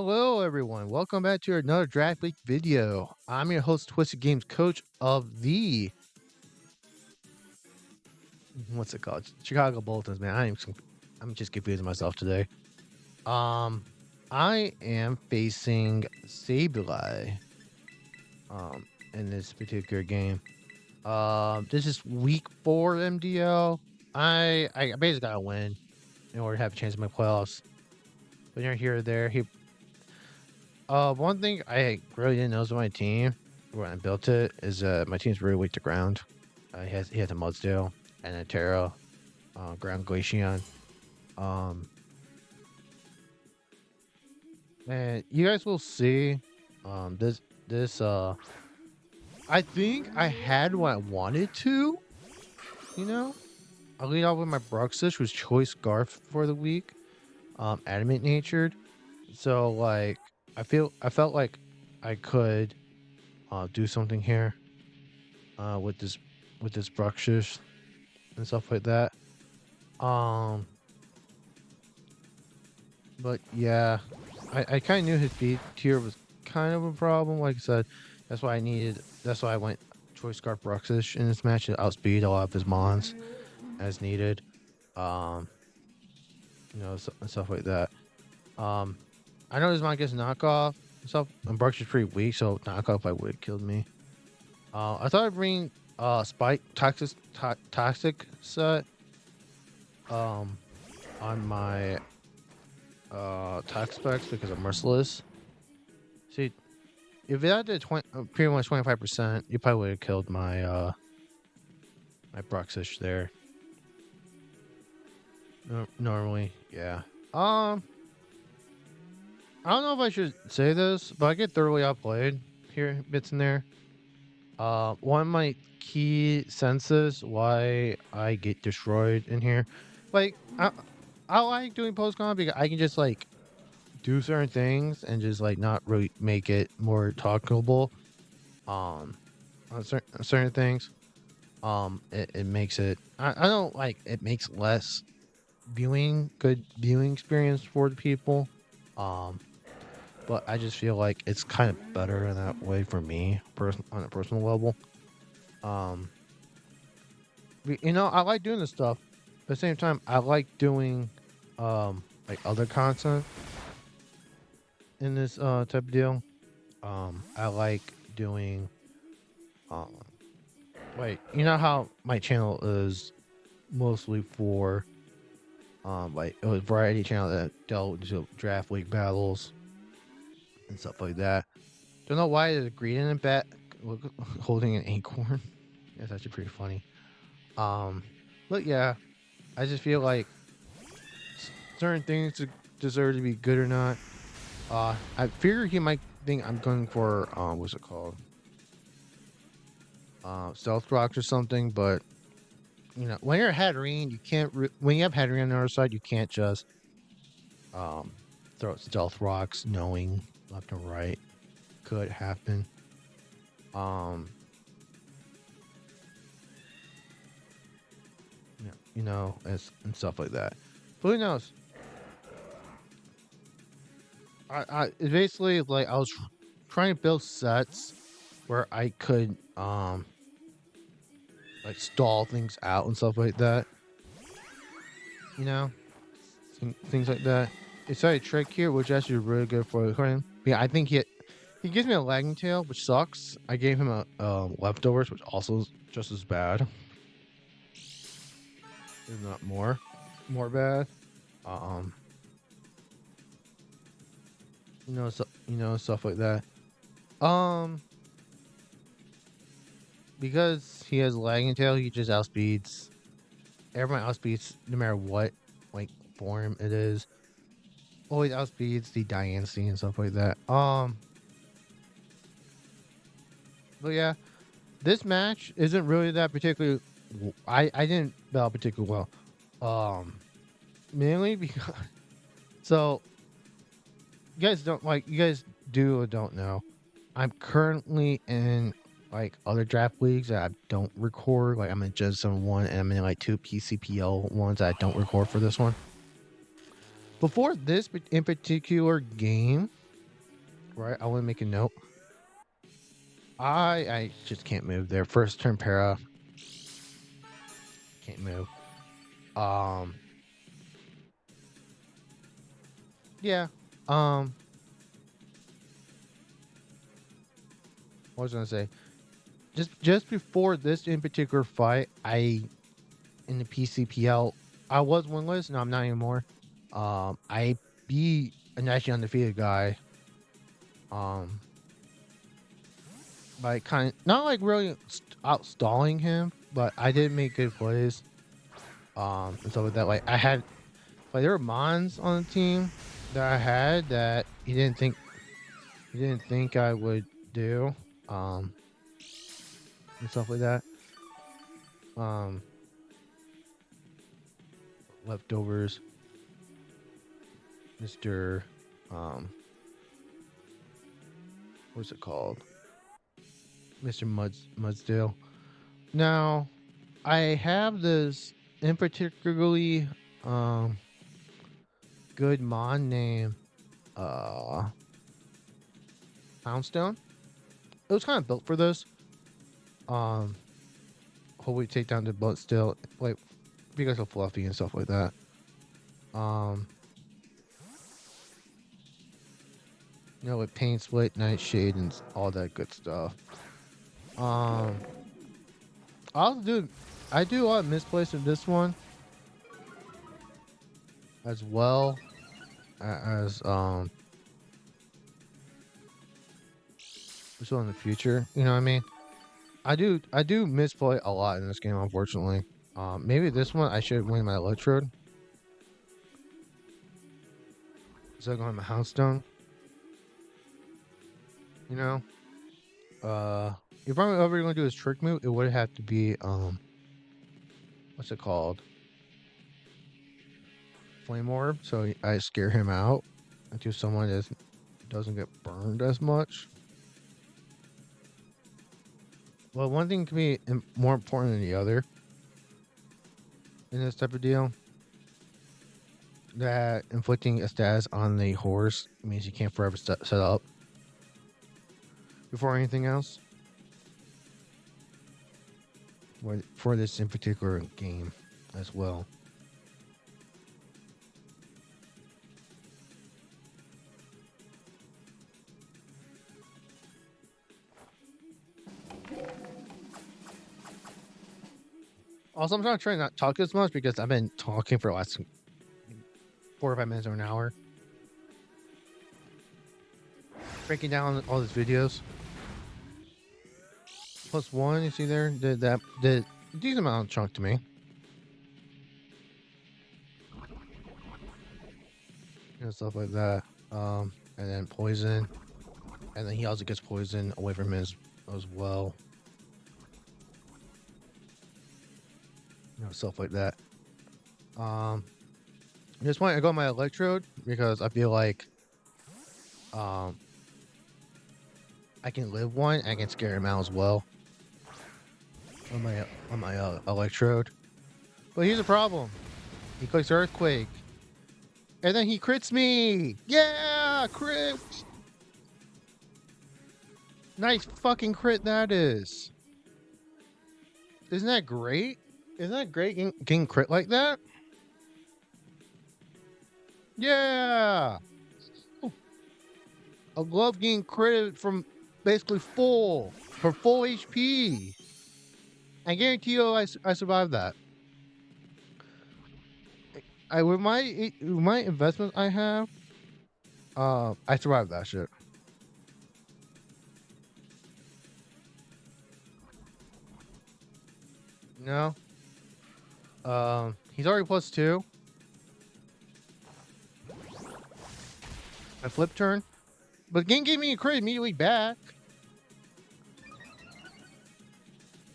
Hello, everyone. Welcome back to another Draft League video. I'm your host, Twisted Games coach of the what's it called? Chicago Bulletins, man. I'm just confusing myself today. Um, I am facing Sableye in this particular game. This is week 4 MDL. I basically gotta win in order to have a chance in my playoffs. But you're here or there. One thing I really didn't notice about my team when I built it is my team's really weak to ground. He has a Mudsdale and a Terra, ground Glaceon. Um, and you guys will see. This I think I had what I wanted to. You know, I lead off with my Bruxish, was Choice Scarf for the week. Adamant natured. So like, I felt like I could do something here with this Bruxish and stuff like that. Um, but yeah, I kind of knew his beat tier was kind of a problem. Like I said, that's why I went Choice Scarf Bruxish in this match to outspeed a lot of his mons as needed. Um, and stuff like that. Um, I know this mon gets knockoff and stuff, and Bruxish is pretty weak, so knockoff I would have killed me. I thought I'd bring Spike Toxic set on my tax specs because I'm merciless. See, if it had to pretty much 25%, you probably would have killed my my Bruxish there. Normally, yeah. I don't know if I should say this, but I get thoroughly outplayed here, bits in there. One of my key senses why I get destroyed in here, like I like doing post-con because I can just like do certain things and just like not really make it more talkable on certain things. It makes it I don't like it makes less good viewing experience for the people. But I just feel like it's kind of better in that way for me on a personal level. Um I like doing this stuff. At the same time, I like doing like other content in this type of deal. I like doing like you know how my channel is mostly for like it was a variety channel that dealt into draft league battles and stuff like that. Don't know why there's a green in the back holding an acorn. That's actually pretty funny. But yeah, I just feel like certain things deserve to be good or not. I figure he might think I'm going for what's it called? Stealth rocks or something. But when you're Hatterene, you can't. When you have Hatterene on the other side, you can't just throw stealth rocks, knowing left and right could happen. And stuff like that. But who knows? It's basically like I was trying to build sets where I could like stall things out and stuff like that. Things like that. It's a trick here, which is actually really good for him. Yeah, I think he gives me a lagging tail, which sucks. I gave him a leftovers, which also is just as bad, if not more bad. Stuff like that. Because he has lagging tail, he just outspeeds. Everyone outspeeds no matter what like form it is. Always outspeeds the Diancie and stuff like that. But yeah, this match isn't really that particularly. I didn't battle particularly well. Mainly because so you guys do or don't know. I'm currently in like other draft leagues that I don't record. Like I'm in Gen 1 and I'm in like 2 PCPL ones that I don't record for this one. Before this in particular game, right? I want to make a note. I just can't move there. First turn para. Can't move. Um yeah. Um what was I gonna say? Just before this in particular fight, I in the PCPL, I was winless. No, I'm not anymore. I beat an actually undefeated guy. Um, by kind of not like really out stalling him, but I did make good plays. And stuff like that. Like I had, like there were mons on the team that I had that he didn't think I would do. Um, and stuff like that. Um, leftovers, Mister. What's it called? Mr. Mudsdale. Now, I have this in particularly um good mon name uh Poundstone. It was kind of built for this. Um hopefully take down the butt still like because of fluffy and stuff like that. Um with paint split, nightshade and all that good stuff. Um I'll do I do a lot of misplays in this one as well as so in the future. You know what I mean? I do misplay a lot in this game, unfortunately. Maybe this one I should win my electrode. So going my houndstone. You know? If I'm ever gonna do this trick move, it would have to be what's it called? Flame orb, so I scare him out until someone doesn't get burned as much. Well, one thing can be more important than the other in this type of deal. That inflicting a status on the horse means you can't forever set up before anything else. For this in particular game as well. Also, I'm trying not to talk as much because I've been talking for the last 4 or 5 minutes or an hour. Breaking down all these videos. +1, you see there? Did a decent amount of chunk to me. And stuff like that. And then poison. And then he also gets poison away from him as well. Stuff like that. This point I got my electrode because I feel like I can live one and I can scare him out as well on my electrode. But here's a problem. He clicks earthquake. And then he crits me. Yeah, crit. Nice fucking crit that is. Isn't that great? Isn't that great getting crit like that? Yeah. Ooh. I love getting crit from basically for full HP. I guarantee you I survived that. With my investments I have, I survived that shit. No. He's already +2. I flip turn. But game gave me a crit immediately back.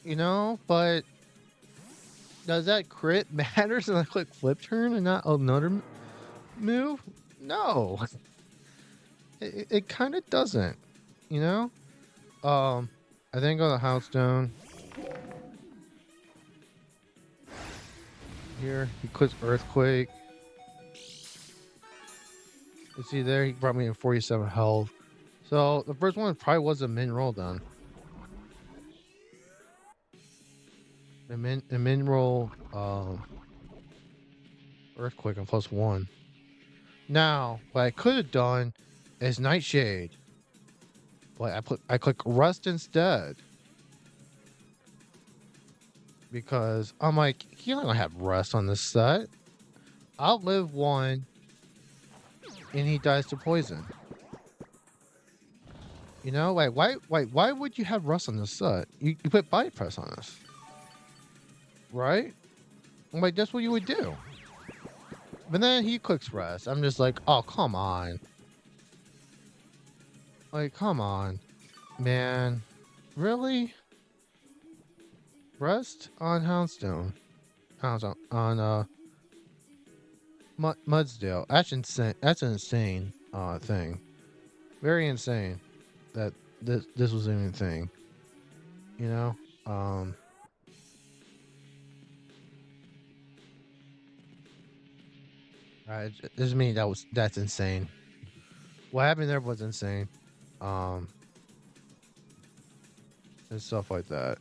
You know, but does that crit matter since I click flip turn and not another move? No. It kind of doesn't, you know? I think on the houndstone. Here, he clicks earthquake. You see there, he brought me in 47 health. So the first one probably was a mineral then. The mineral earthquake on +1. Now, what I could have done is Nightshade. But I click Rust instead. Because I'm like, you don't have Rust on this set. I'll live one and he dies to poison. You know, like why would you have Rust on this set? You put body press on this. Right? I'm like, that's what you would do. But then he clicks Rust. I'm just like, oh come on. Like, come on. Man. Really? Rust on Houndstone. Houndstone on Mudsdale. That's insane. That's an insane thing. Very insane that this was even a thing. You know? This mean that's insane. What happened there was insane. And stuff like that.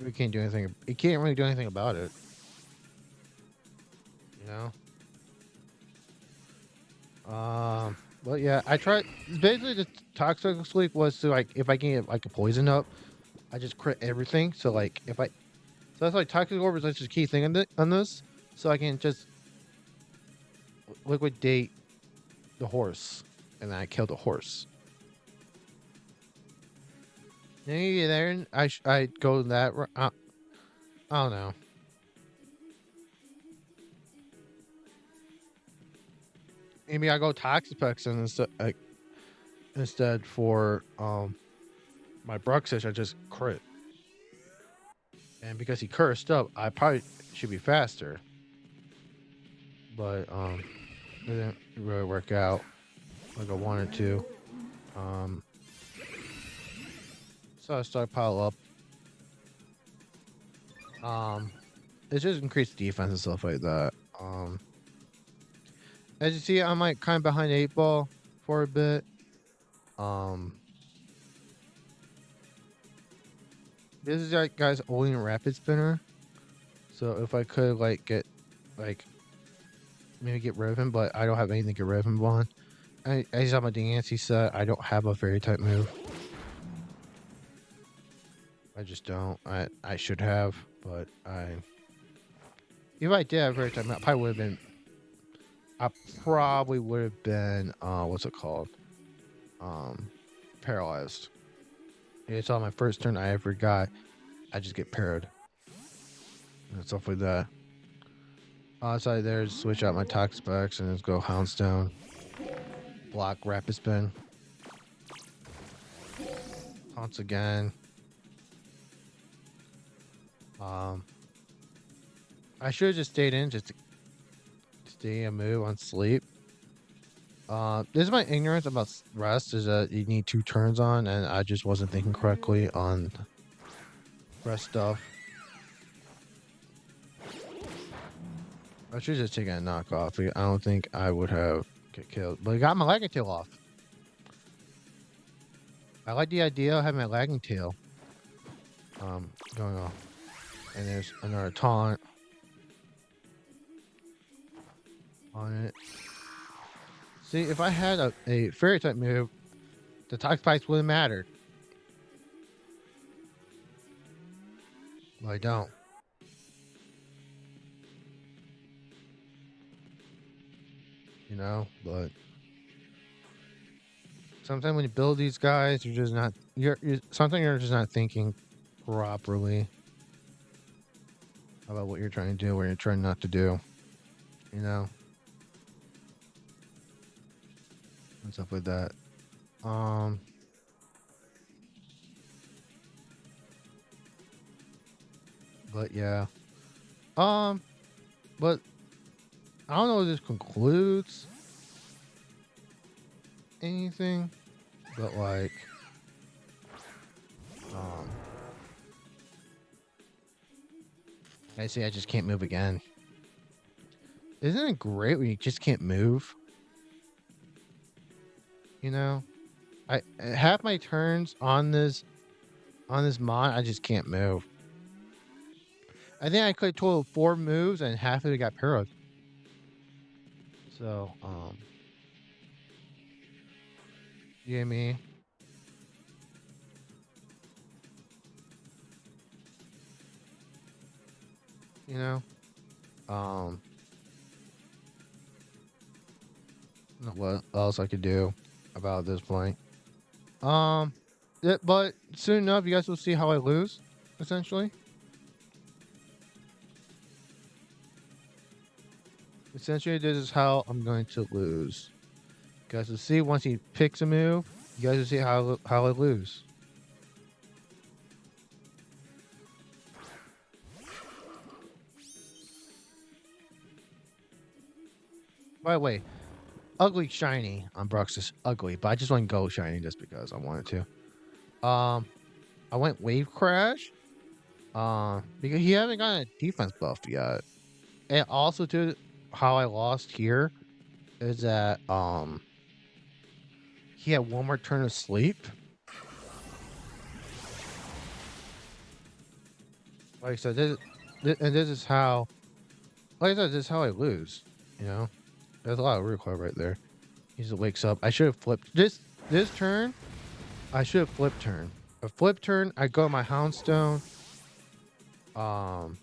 We can't do anything. You can't really do anything about it. You know? But yeah, I tried. Basically, the toxic sleep was to like if I can get like a poison up, I just crit everything. So like if I, so that's like toxic orb is just a key thing on this. So I can just liquidate the horse, and then I kill the horse. Maybe there, I go that. I don't know. Maybe I go Toxapex instead for my Bruxish. I just crit, and because he cursed up, I probably should be faster. But it didn't really work out like I wanted to. So I stockpile up. It just increased defense and stuff like that. As you see, I'm like kind of behind 8-ball for a bit. This is like guys only a rapid spinner. So if I could like get like maybe get rid of him, but I don't have anything to get rid of him on. I just have my Dancy set. I don't have a fairy type move. I just don't. I should have, but if I did have a fairy type move, I probably would have been. I probably would have been what's it called? Paralyzed. It's on my first turn I ever got. I just get parried. And stuff like that. Outside there, switch out my Toxapex and just go Houndstone. Block Rapid Spin. Once again. I should have just stayed in just to stay and move on sleep. This is my ignorance about rest is that you need 2 turns on, and I just wasn't thinking correctly on rest stuff. I should just take a knockoff. I don't think I would have get killed, but I got my lagging tail off. I like the idea of having my lagging tail going off. And there's another taunt on it. See, if I had a fairy type move, the Toxapex wouldn't matter. Well, I don't. You know, but sometimes when you build these guys, you're just not. Sometimes you're just not thinking properly about what you're trying to do, what you're trying not to do. You know, and stuff like that. But yeah. But I don't know if this concludes anything, but like, I see I just can't move again. Isn't it great when you just can't move? You know? I half my turns on this mod, I just can't move. I think I could total 4 moves and half of it got parried. So, you know what I mean? You know? Um, not what else I could do about this point. Um, but soon enough, you guys will see how I lose, essentially. Essentially, this is how I'm going to lose. You guys will see once he picks a move, you guys will see how I lose. By the way, ugly shiny on Brooks is ugly, but I just want to go shiny just because I wanted to. I went wave crash. Because he hasn't gotten a defense buff yet. And also too, how I lost here is that he had one more turn of sleep. Like I said, this is how, like I said, this is how I lose. You know, there's a lot of recoil right there. He just wakes up. I should have flipped this turn. I should have flipped turn. A flip turn. I go my Houndstone. Um,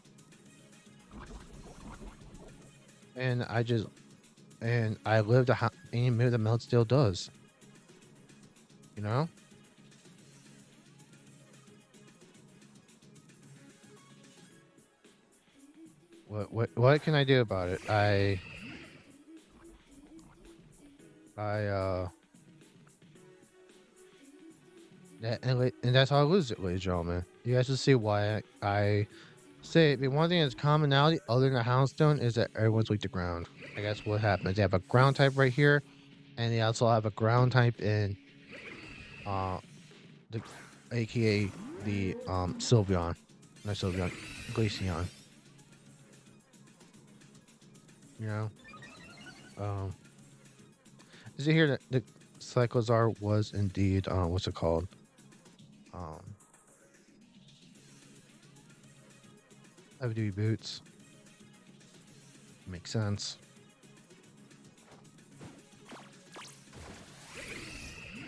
and I live any move the melt still does. You know. What can I do about it? I and that's how I lose it, ladies and gentlemen. You guys will see why I say the one thing that's commonality other than a Houndstone is that everyone's weak to ground. I guess what happens? They have a ground type right here, and they also have a ground type in uh the aka the Sylveon. Not Sylveon, Glaceon. You know? Um is it here that the Cyclozar was indeed what's it called? Um Heavy duty boots. Makes sense.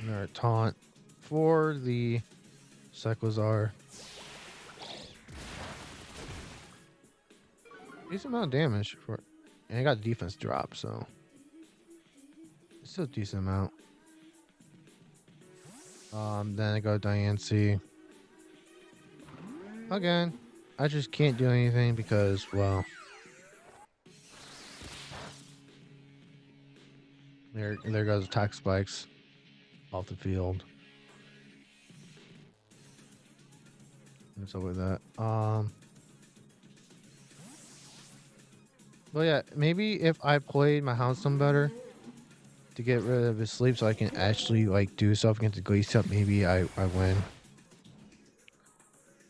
Another taunt for the Cyclozar. Decent amount of damage for, and I got defense drop, so it's still a decent amount. Then I go Diancie. Again, I just can't do anything because, well, there goes attack spikes off the field. What's up with that? But yeah, maybe if I played my Houndstone better to get rid of his sleep so I can actually like do stuff against the Glaceon, maybe I win.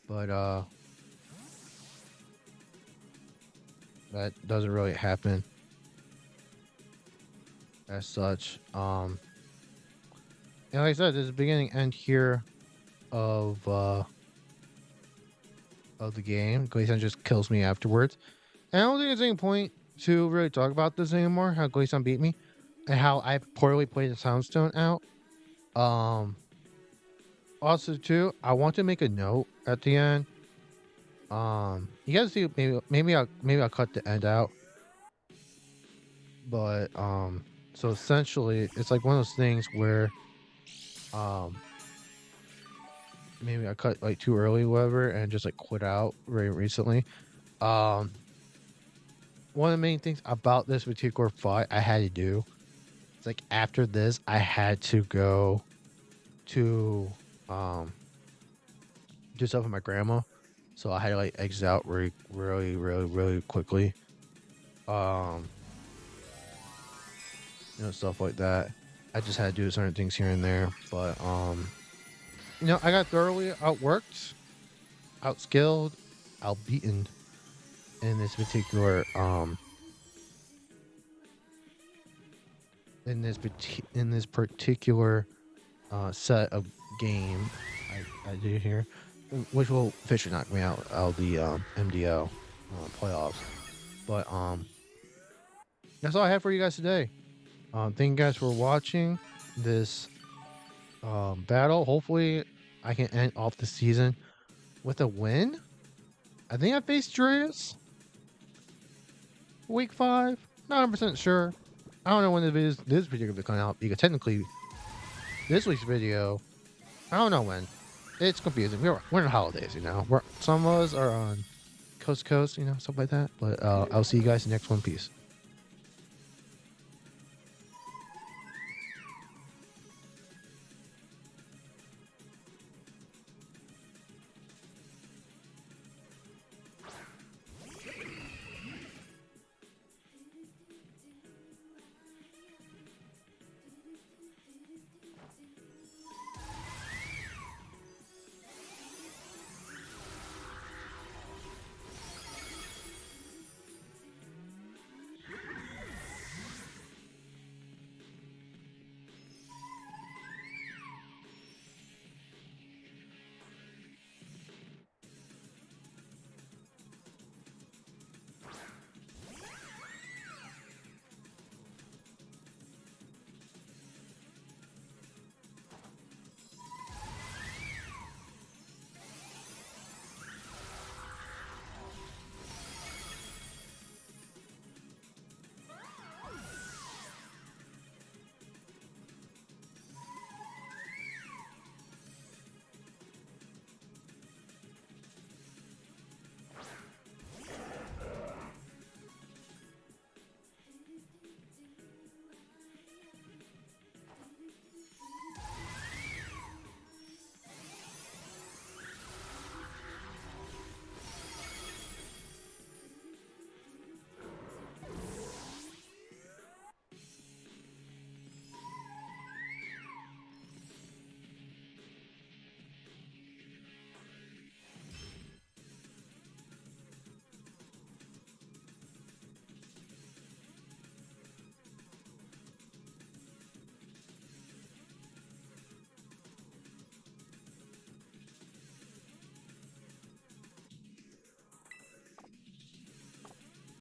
But that doesn't really happen as such. And like I said, there's a beginning end here of the game. Glaceon just kills me afterwards. And I don't think there's any point to really talk about this anymore, how Glaceon beat me. And how I poorly played the Soundstone out. Also too, I want to make a note at the end. You guys see maybe I'll cut the end out. But so essentially it's like one of those things where maybe I cut like too early, whatever, and just like quit out very recently. One of the main things about this particular fight I had to do, it's like after this I had to go to do stuff with my grandma, so I had to like exit out really quickly. You know, stuff like that. I just had to do certain things here and there, but you know, I got thoroughly outworked, outskilled, outbeaten in this particular in this particular set of game I do here, which will officially knock me out of the MDL playoffs. But that's all I have for you guys today. Thank you guys for watching this battle. Hopefully, I can end off the season with a win. I think I faced Dreas week 5. Not 100% sure. I don't know when this video will come out because technically this week's video, I don't know when. It's confusing. We're in the holidays, you know. Some of us are on coast to coast, you know, stuff like that. But I'll see you guys in the next one. Peace.